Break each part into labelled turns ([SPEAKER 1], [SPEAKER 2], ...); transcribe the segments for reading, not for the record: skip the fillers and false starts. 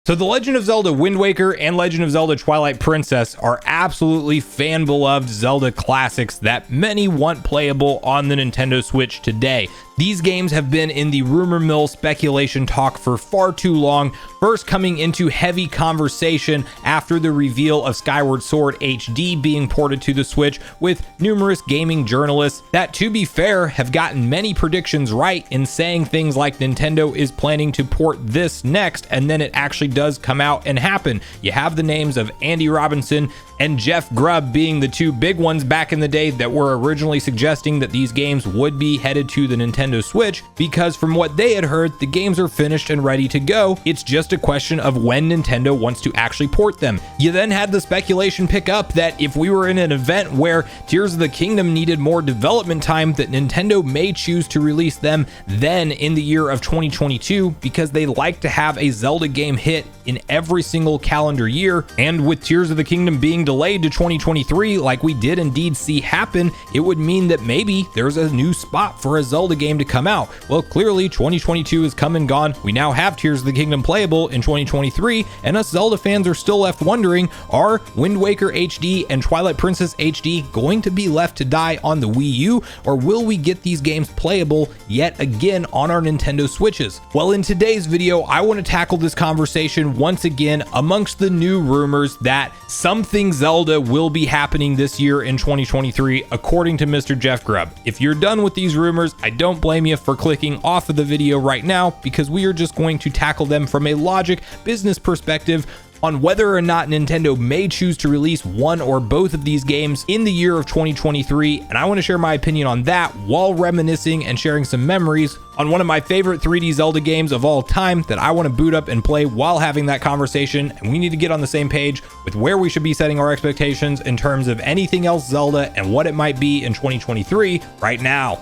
[SPEAKER 1] So The Legend of Zelda Wind Waker and Legend of Zelda Twilight Princess are absolutely fan-beloved Zelda classics that many want playable on the Nintendo Switch today. These games have been in the rumor mill speculation talk for far too long, first coming into heavy conversation after the reveal of Skyward Sword HD being ported to the Switch, with numerous gaming journalists that, to be fair, have gotten many predictions right in saying things like Nintendo is planning to port this next, and then it actually does come out and happen. You have the names of Andy Robinson and Jeff Grubb being the two big ones back in the day that were originally suggesting that these games would be headed to the Nintendo Switch, because from what they had heard, the games are finished and ready to go. It's just a question of when Nintendo wants to actually port them. You then had the speculation pick up that if we were in an event where Tears of the Kingdom needed more development time, that Nintendo may choose to release them then in the year of 2022, because they like to have a Zelda game hit in every single calendar year. And with Tears of the Kingdom being delayed to 2023, like we did indeed see happen, it would mean that maybe there's a new spot for a Zelda game to come out. Well, clearly 2022 is come and gone. We now have Tears of the Kingdom playable in 2023, and us Zelda fans are still left wondering, are Wind Waker HD and Twilight Princess HD going to be left to die on the Wii U, or will we get these games playable yet again on our Nintendo Switches? Well, in today's video, I want to tackle this conversation once again amongst the new rumors that something Zelda will be happening this year in 2023, according to Mr. Jeff Grubb. If you're done with these rumors, I don't blame you for clicking off of the video right now, because we are just going to tackle them from a logic business perspective on whether or not Nintendo may choose to release one or both of these games in the year of 2023, and I want to share my opinion on that while reminiscing and sharing some memories on one of my favorite 3D Zelda games of all time that I want to boot up and play while having that conversation. And we need to get on the same page with where we should be setting our expectations in terms of anything else Zelda and what it might be in 2023 right now.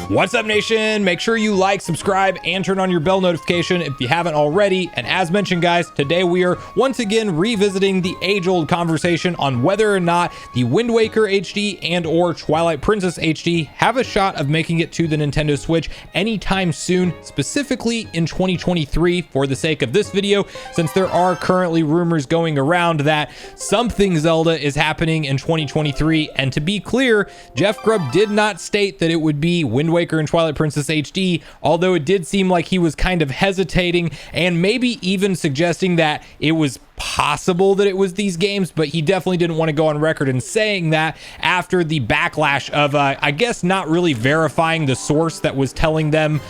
[SPEAKER 1] What's up, nation? Make sure you like, subscribe, and turn on your bell notification if you haven't already. And as mentioned, guys, today we are once again revisiting the age-old conversation on whether or not the Wind Waker HD and or Twilight Princess HD have a shot of making it to the Nintendo Switch anytime soon, specifically in 2023 for the sake of this video, since there are currently rumors going around that something Zelda is happening in 2023. And to be clear, Jeff Grubb did not state that it would be Wind Waker and Twilight Princess HD, although it did seem like he was kind of hesitating and maybe even suggesting that it was possible that it was these games, but he definitely didn't want to go on record in saying that after the backlash of, I guess, not really verifying the source that was telling them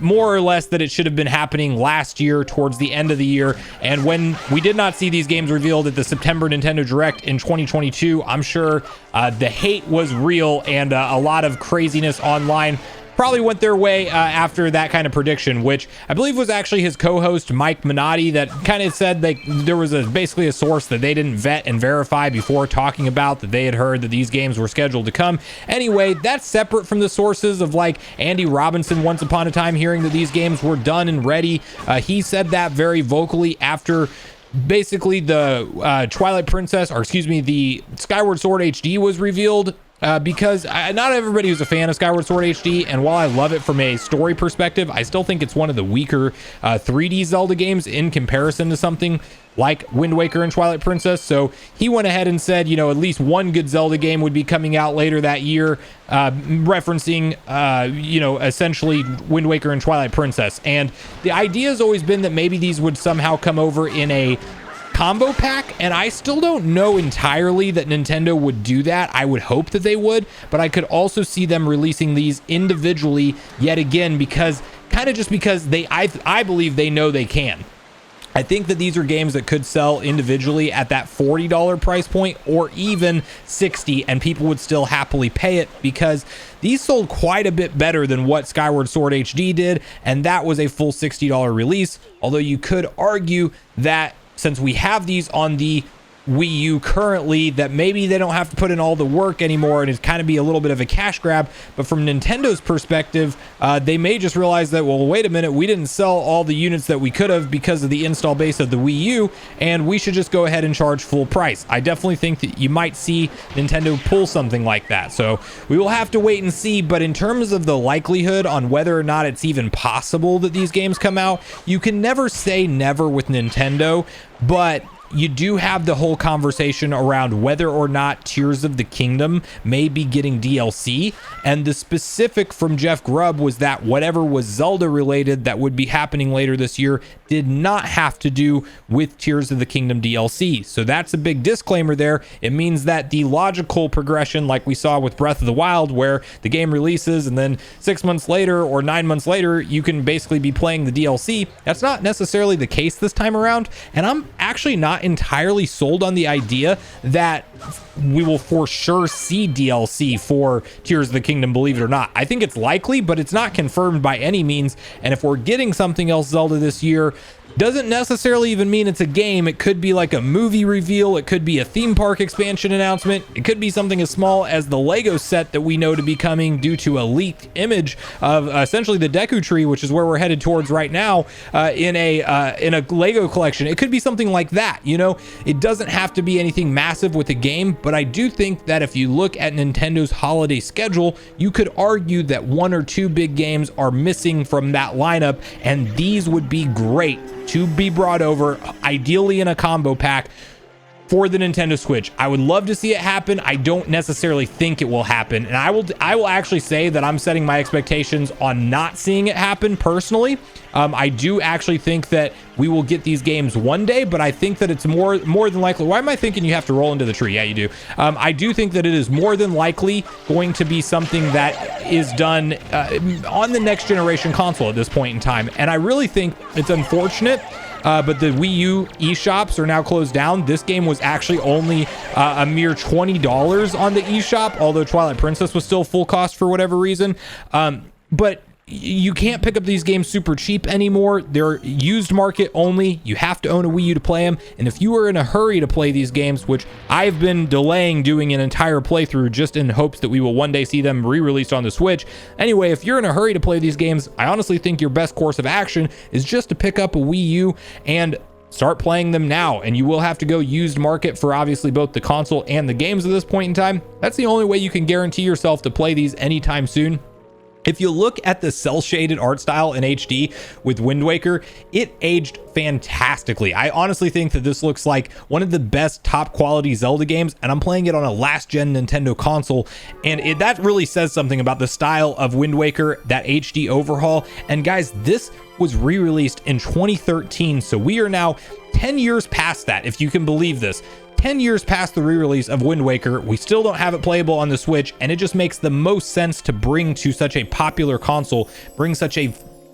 [SPEAKER 1] more or less that it should have been happening last year towards the end of the year. And when we did not see these games revealed at the September Nintendo Direct in 2022, I'm sure the hate was real, and a lot of craziness online probably went their way after that kind of prediction, which I believe was actually his co-host Mike Minotti that kind of said that there was basically a source that they didn't vet and verify before talking about that they had heard that these games were scheduled to come. Anyway, that's separate from the sources of like Andy Robinson once upon a time hearing that these games were done and ready. He said that very vocally after basically the Twilight Princess, or excuse me, the Skyward Sword HD was revealed. Because not everybody who's a fan of Skyward Sword HD, and while I love it from a story perspective, I still think it's one of the weaker 3D Zelda games in comparison to something like Wind Waker and Twilight Princess. So he went ahead and said, you know, at least one good Zelda game would be coming out later that year, referencing, you know, essentially Wind Waker and Twilight Princess. And the idea has always been that maybe these would somehow come over in a combo pack, and I still don't know entirely that Nintendo would do that. I would hope that they would, but I could also see them releasing these individually yet again, because I believe they know they can. I think that these are games that could sell individually at that $40 price point, or even $60, and people would still happily pay it, because these sold quite a bit better than what Skyward Sword HD did, and that was a full $60 release. Although you could argue that since we have these on the Wii U currently that maybe they don't have to put in all the work anymore and it's kind of be a little bit of a cash grab. But from Nintendo's perspective, they may just realize that, well, wait a minute, we didn't sell all the units that we could have because of the install base of the Wii U, and we should just go ahead and charge full price. I definitely think that you might see Nintendo pull something like that. So we will have to wait and see. But in terms of the likelihood on whether or not it's even possible that these games come out, you can never say never with Nintendo, but you do have the whole conversation around whether or not Tears of the Kingdom may be getting DLC. And the specific from Jeff Grubb was that whatever was Zelda related that would be happening later this year did not have to do with Tears of the Kingdom DLC. So that's a big disclaimer there. It means that the logical progression, like we saw with Breath of the Wild, where the game releases and then 6 months later or 9 months later, you can basically be playing the DLC. That's not necessarily the case this time around. And I'm actually not entirely sold on the idea that we will for sure see DLC for Tears of the Kingdom, believe it or not. I think it's likely, but it's not confirmed by any means. And if we're getting something else Zelda this year, doesn't necessarily even mean it's a game. It could be like a movie reveal. It could be a theme park expansion announcement. It could be something as small as the Lego set that we know to be coming due to a leaked image of essentially the Deku Tree, which is where we're headed towards right now, in a Lego collection. It could be something like that. You know, it doesn't have to be anything massive with a game, but I do think that if you look at Nintendo's holiday schedule, you could argue that 1 or 2 big games are missing from that lineup, and these would be great to be brought over, ideally in a combo pack for the Nintendo Switch. I would love to see it happen. I don't necessarily think it will happen, and I will actually say that I'm setting my expectations on not seeing it happen personally. I do actually think that we will get these games one day, but I think that it's more than likely. Why am I thinking you have to roll into the tree? Yeah, you do. I do think that it is more than likely going to be something that is done on the next generation console at this point in time. And I really think it's unfortunate, but the Wii U eShops are now closed down. This game was actually only a mere $20 on the eShop, although Twilight Princess was still full cost for whatever reason. But you can't pick up these games super cheap anymore. They're used market only. You have to own a Wii U to play them. And if you are in a hurry to play these games, which I've been delaying doing an entire playthrough just in hopes that we will one day see them re-released on the Switch. Anyway, if you're in a hurry to play these games, I honestly think your best course of action is just to pick up a Wii U and start playing them now. And you will have to go used market for obviously both the console and the games at this point in time. That's the only way you can guarantee yourself to play these anytime soon. If you look at the cel-shaded art style in HD with Wind Waker, it aged fantastically. I honestly think that this looks like one of the best top quality Zelda games, and I'm playing it on a last gen Nintendo console, and that really says something about the style of Wind Waker, that HD overhaul. And guys, this was re-released in 2013, so we are now 10 years past that, if you can believe this. 10 years past the re-release of Wind Waker, we still don't have it playable on the Switch, and it just makes the most sense to bring to such a popular console, bring such a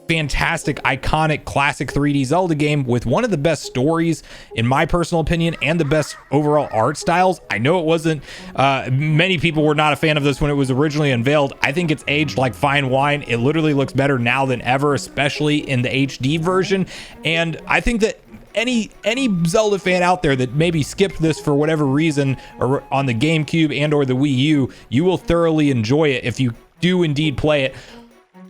[SPEAKER 1] fantastic, iconic, classic 3D Zelda game with one of the best stories, in my personal opinion, and the best overall art styles. I know it wasn't, many people were not a fan of this when it was originally unveiled. I think it's aged like fine wine. It literally looks better now than ever, especially in the HD version. And I think that any Zelda fan out there that maybe skipped this for whatever reason, or on the GameCube and or the Wii U, you will thoroughly enjoy it if you do indeed play it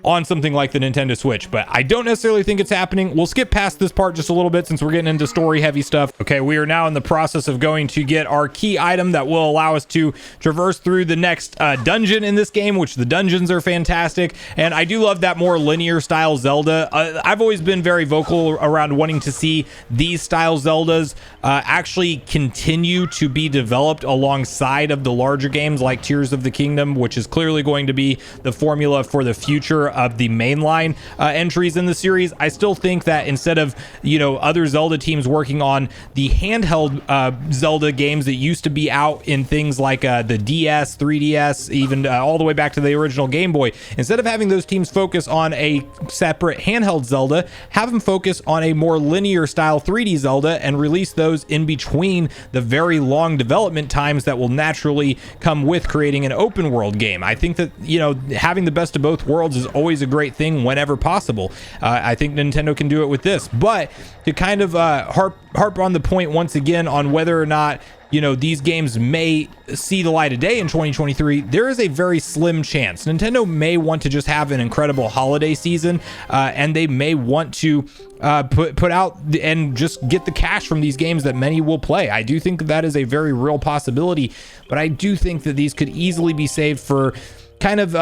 [SPEAKER 1] on something like the Nintendo Switch. But I don't necessarily think it's happening. We'll skip past this part just a little bit since we're getting into story heavy stuff. Okay, we are now in the process of going to get our key item that will allow us to traverse through the next dungeon in this game, which the dungeons are fantastic. And I do love that more linear style Zelda. I've always been very vocal around wanting to see these style Zeldas actually continue to be developed alongside of the larger games like Tears of the Kingdom, which is clearly going to be the formula for the future of the mainline entries in the series. I still think that instead of, you know, other Zelda teams working on the handheld Zelda games that used to be out in things like the DS, 3DS, even all the way back to the original Game Boy, instead of having those teams focus on a separate handheld Zelda, have them focus on a more linear style 3D Zelda and release those in between the very long development times that will naturally come with creating an open world game. I think that, you know, having the best of both worlds is always a great thing whenever possible. I think Nintendo can do it with this. But to kind of harp on the point once again on whether or not, you know, these games may see the light of day in 2023, there is a very slim chance. Nintendo may want to just have an incredible holiday season, and they may want to put out and just get the cash from these games that many will play. I do think that is a very real possibility, but I do think that these could easily be saved for kind of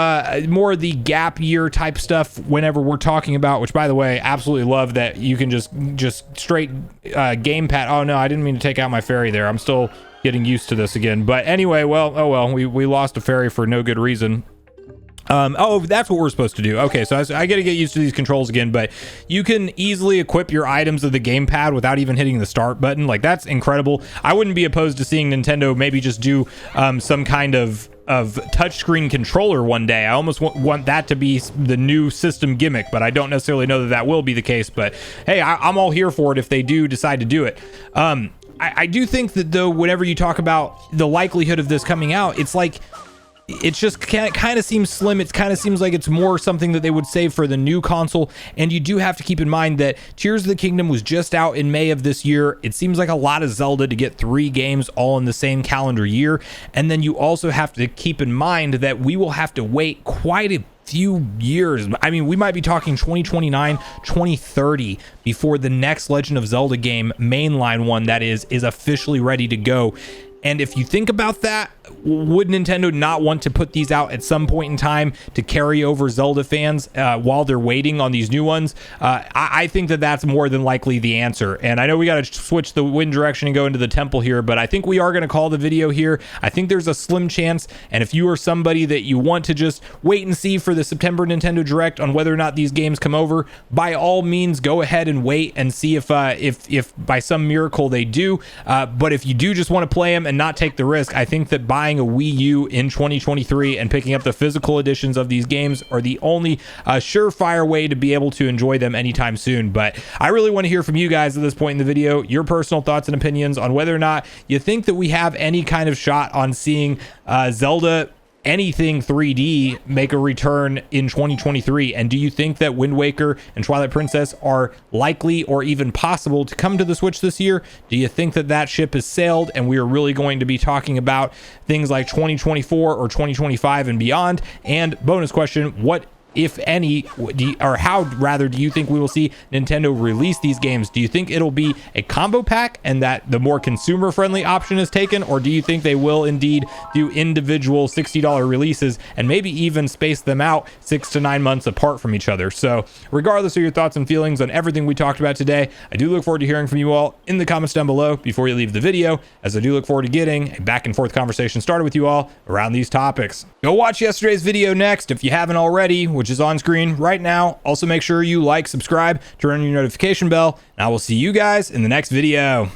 [SPEAKER 1] more of the gap year type stuff whenever we're talking about, which, by the way, absolutely love that you can just straight gamepad. Oh no, I didn't mean to take out my fairy there. I'm still getting used to this again. But anyway, well, oh well, we lost a fairy for no good reason. Oh, that's what we're supposed to do. Okay, so I gotta get used to these controls again, but you can easily equip your items of the gamepad without even hitting the start button. Like, that's incredible. I wouldn't be opposed to seeing Nintendo maybe just do some kind of touchscreen controller one day. I almost want that to be the new system gimmick, but I don't necessarily know that that will be the case. But hey, I'm all here for it if they do decide to do it. I do think that, though, whenever you talk about the likelihood of this coming out, it's like, it just kind of seems slim. It kind of seems like it's more something that they would save for the new console. And you do have to keep in mind that Tears of the Kingdom was just out in May of this year. It seems like a lot of Zelda to get 3 games all in the same calendar year. And then you also have to keep in mind that we will have to wait quite a few years. I mean, we might be talking 2029, 2030 before the next Legend of Zelda game, mainline one that is officially ready to go. And if you think about that, would Nintendo not want to put these out at some point in time to carry over Zelda fans while they're waiting on these new ones? I think that that's more than likely the answer. And I know we got to switch the wind direction and go into the temple here, but I think we are going to call the video here. I think there's a slim chance. And if you are somebody that you want to just wait and see for the September Nintendo Direct on whether or not these games come over, by all means, go ahead and wait and see if by some miracle they do. But if you do just want to play them and not take the risk, I think that buying a Wii U in 2023 and picking up the physical editions of these games are the only surefire way to be able to enjoy them anytime soon. But I really want to hear from you guys at this point in the video, your personal thoughts and opinions on whether or not you think that we have any kind of shot on seeing Zelda anything 3D make a return in 2023. And do you think that Wind Waker and Twilight Princess are likely or even possible to come to the Switch this year? Do you think that that ship has sailed and we are really going to be talking about things like 2024 or 2025 and beyond? And bonus question, what, if any, how rather do you think we will see Nintendo release these games? Do you think it'll be a combo pack and that the more consumer friendly option is taken, or do you think they will indeed do individual $60 releases and maybe even space them out 6 to 9 months apart from each other? So regardless of your thoughts and feelings on everything we talked about today, I do look forward to hearing from you all in the comments down below before you leave the video, as I do look forward to getting a back and forth conversation started with you all around these topics. Go watch yesterday's video next if you haven't already, which is on screen right now. Also, make sure you like, subscribe, turn on your notification bell, and I will see you guys in the next video.